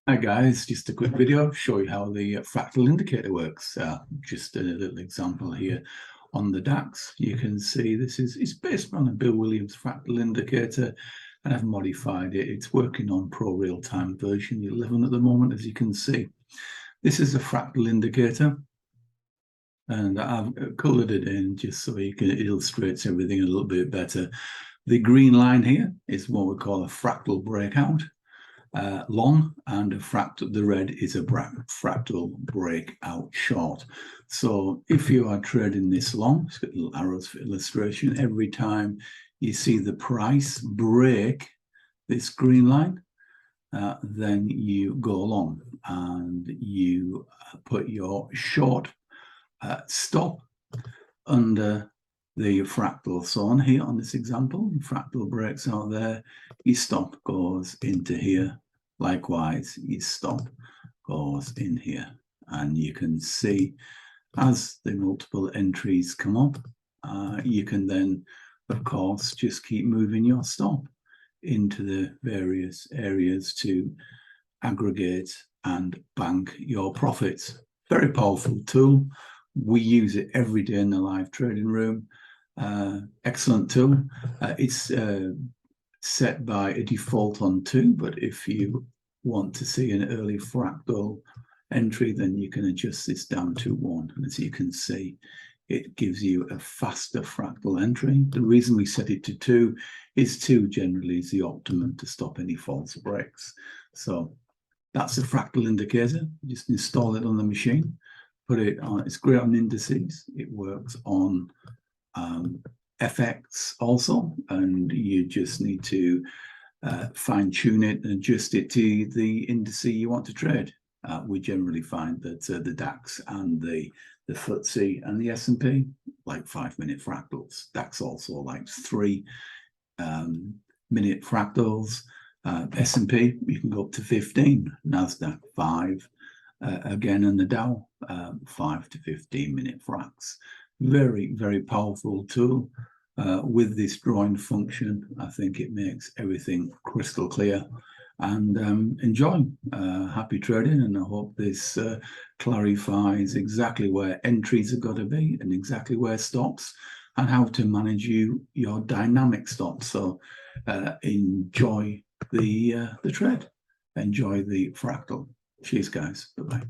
Hi guys, just a quick video show you how the fractal indicator works. Just a little example here on the DAX. You can see this is based on a Bill Williams fractal indicator, and I've modified it. It's working on Pro Real-Time version 11 at the moment, as you can see. This is a fractal indicator, and I've colored it in just so you can illustrate everything a little bit better. The green line here is what we call a fractal breakout. Long, and the red is a fractal breakout short. So if you are trading this long, it's got little arrows for illustration. Every time you see the price break this green line, then you go long and you put your short stop under the fractal. So on here, on this example, fractal breaks out there, your stop goes into here. Likewise, your stop goes in here. And you can see as the multiple entries come up, you can then, of course, just keep moving your stop into the various areas to aggregate and bank your profits. Very powerful tool. We use it every day in the live trading room. Excellent tool. It's set by a default on 2, but if you want to see an early fractal entry, then you can adjust this down to 1. And as you can see, it gives you a faster fractal entry. The reason we set it to 2 is 2 generally is the optimum to stop any false breaks. So that's a fractal indicator. You just install it on the machine, put it on. It's great on indices. It works on FX also, and you just need to fine tune it and adjust it to the indice you want to trade. We generally find that the DAX and the FTSE and the S&P like 5-minute fractals. DAX also likes 3-minute fractals. S&P, you can go up to 15. NASDAQ 5. Again, and the Dow 5 to 15-minute fracs. Very, very powerful tool. With this drawing function, I think it makes everything crystal clear. And enjoy. Happy trading, and I hope this clarifies exactly where entries have got to be and exactly where stops and how to manage your dynamic stops. So enjoy the trade. Enjoy the fractal. Cheers, guys. Bye-bye.